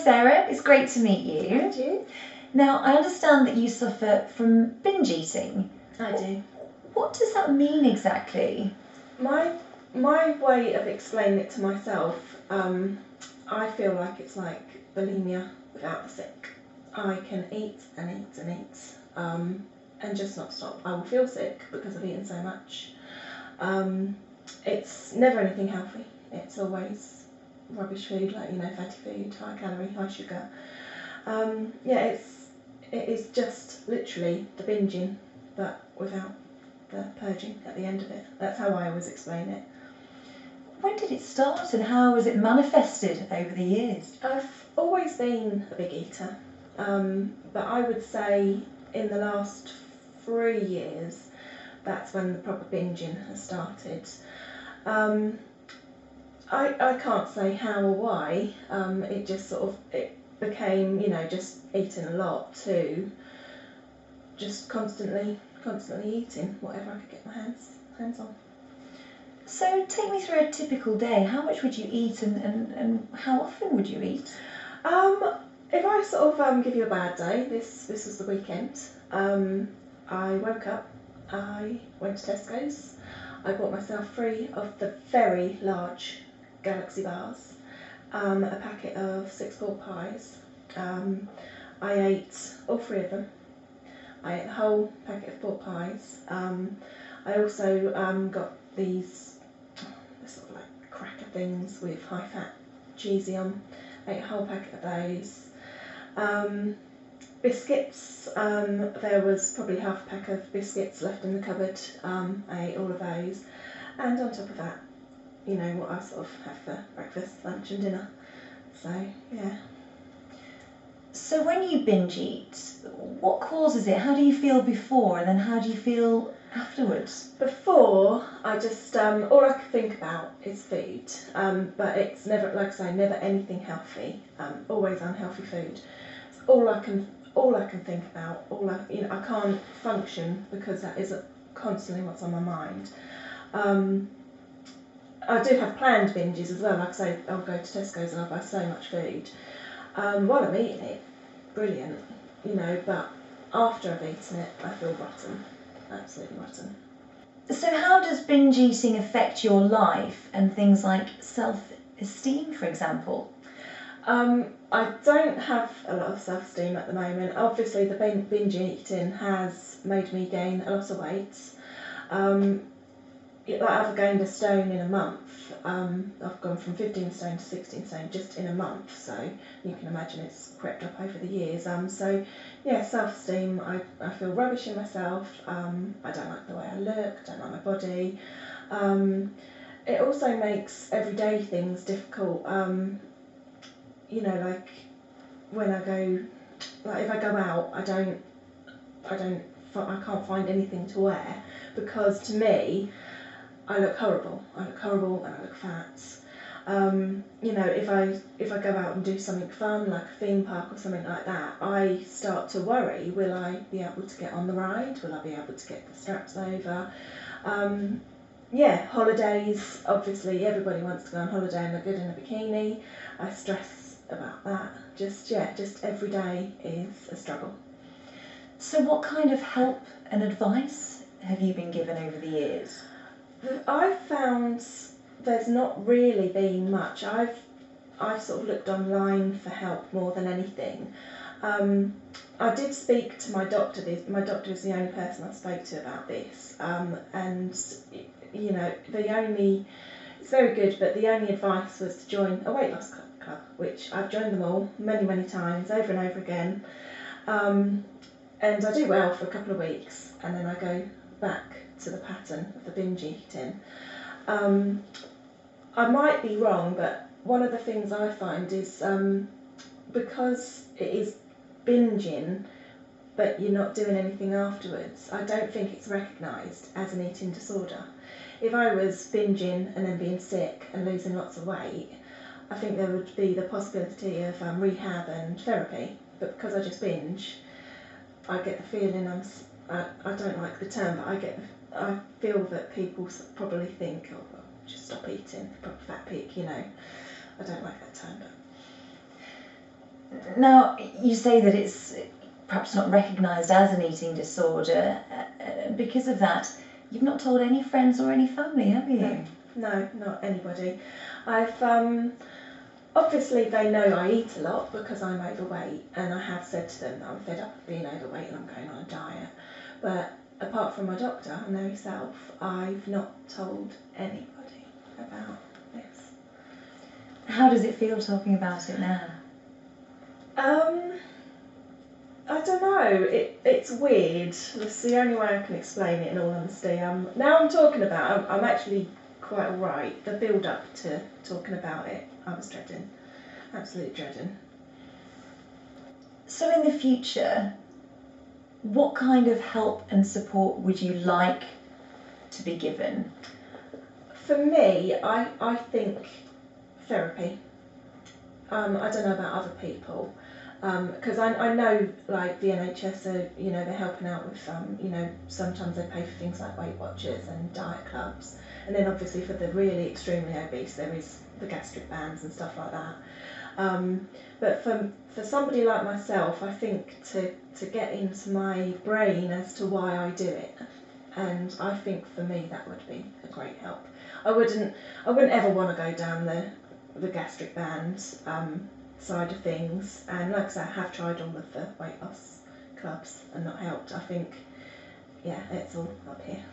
Sarah, it's great to meet you. And you? Now, I understand that you suffer from binge eating. I do. What does that mean exactly? My way of explaining it to myself, I feel like it's like bulimia without the sick. I can eat and eat and eat, and just not stop. I will feel sick because I've eaten so much. It's never anything healthy. It's always rubbish food, like, fatty food, high calorie, high sugar. It is just literally the binging, but without the purging at the end of it. That's how I always explain it. When did it start and how has it manifested over the years? I've always been a big eater, but I would say in the last 3 years, that's when the proper binging has started. I can't say how or why. It just it became, just eating a lot to just constantly eating whatever I could get my hands on. So take me through a typical day. How much would you eat and how often would you eat? If I sort of give you a bad day, this was the weekend. I woke up, I went to Tesco's, I bought myself 3 of the very large Galaxy bars, a packet of 6 pork pies. I ate all 3 of them. I ate the whole packet of pork pies. I also got these sort of like cracker things with high fat cheesy on. I ate a whole packet of those. Biscuits, there was probably half a pack of biscuits left in the cupboard. I ate all of those, and on top of that, what I sort of have for breakfast, lunch and dinner. So yeah. So when you binge eat, what causes it? How do you feel before and then how do you feel afterwards? Before, I just, all I could think about is food, but it's never, like I say, never anything healthy, always unhealthy food. It's all I can think about, I can't function because that is constantly what's on my mind. I do have planned binges as well, like I say, I'll go to Tesco's and I'll buy so much food. While I'm eating it, brilliant, but after I've eaten it, I feel rotten, absolutely rotten. So how does binge eating affect your life and things like self-esteem, for example? I don't have a lot of self-esteem at the moment. Obviously, the binge eating has made me gain a lot of weight. I've gained a stone in a month. I've gone from 15 stone to 16 stone just in a month, so you can imagine it's crept up over the years. So yeah, self-esteem, I feel rubbish in myself. I don't like the way I look, I don't like my body. It also makes everyday things difficult. Like when I go, like if I go out, I can't find anything to wear because to me, I look horrible. I look horrible and I look fat. If I go out and do something fun like a theme park or something like that, I start to worry, will I be able to get on the ride? Will I be able to get the straps over? Holidays, obviously everybody wants to go on holiday and look good in a bikini. I stress about that. Just every day is a struggle. So what kind of help and advice have you been given over the years? I've found there's not really been much. I've sort of looked online for help more than anything. I did speak to my doctor. My doctor is the only person I spoke to about this, and it's very good, but the only advice was to join a weight loss club, which I've joined them all many times, over and over again, and I do well for a couple of weeks, and then I go back to the pattern of the binge eating. I might be wrong, but one of the things I find is because it is binging but you're not doing anything afterwards, I don't think it's recognised as an eating disorder. If I was binging and then being sick and losing lots of weight, I think there would be the possibility of rehab and therapy, but because I just binge, I get the feeling I don't like the term, but I feel that people probably think, oh, well, just stop eating, proper fat pig, I don't like that term. But Now, you say that it's perhaps not recognised as an eating disorder. Because of that, you've not told any friends or any family, have you? No, not anybody. I've obviously they know I eat a lot because I'm overweight, and I have said to them that I'm fed up of being overweight and I'm going on a diet. But apart from my doctor and now yourself, I've not told anybody about this. How does it feel talking about it now? I don't know. It's weird. That's the only way I can explain it. In all honesty, now I'm talking about. I'm actually quite alright. The build up to talking about it, I was dreading, absolutely dreading. So in the future, what kind of help and support would you like to be given? For me, I think therapy. I don't know about other people, because I know like the NHS are, they're helping out with, sometimes they pay for things like Weight Watchers and diet clubs, and then obviously for the really extremely obese there is the gastric bands and stuff like that. But for somebody like myself, I think to get into my brain as to why I do it, and I think for me that would be a great help. I wouldn't ever want to go down the gastric band side of things, and like I say, I have tried all of the weight loss clubs and not helped. I think, yeah, it's all up here.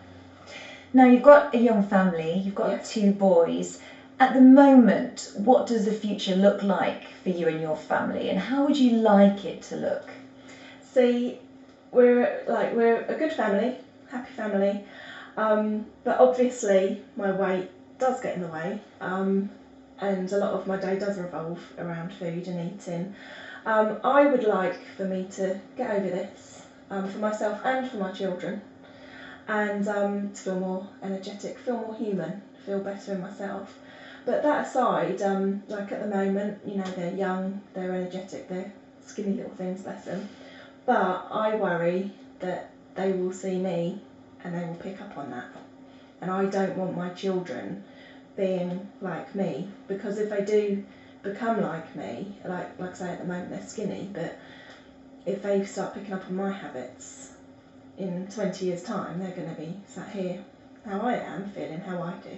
Now you've got a young family, you've got Yes. 2 boys. At the moment, what does the future look like for you and your family, and how would you like it to look? See, we're a good family, happy family, but obviously my weight does get in the way, and a lot of my day does revolve around food and eating. I would like for me to get over this, for myself and for my children, and to feel more energetic, feel more human, feel better in myself. But that aside, like at the moment, they're young, they're energetic, they're skinny little things, bless them. But I worry that they will see me and they will pick up on that. And I don't want my children being like me, because if they do become like me, like I say at the moment they're skinny, but if they start picking up on my habits, in 20 years' time they're going to be sat here how I am, feeling how I do.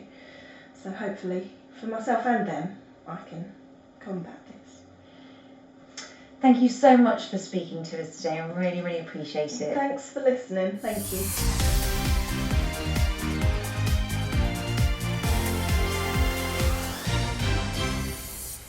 So hopefully for myself and them I can combat this. Thank you so much for speaking to us today. I really, really appreciate it. Thanks for listening. Thank you.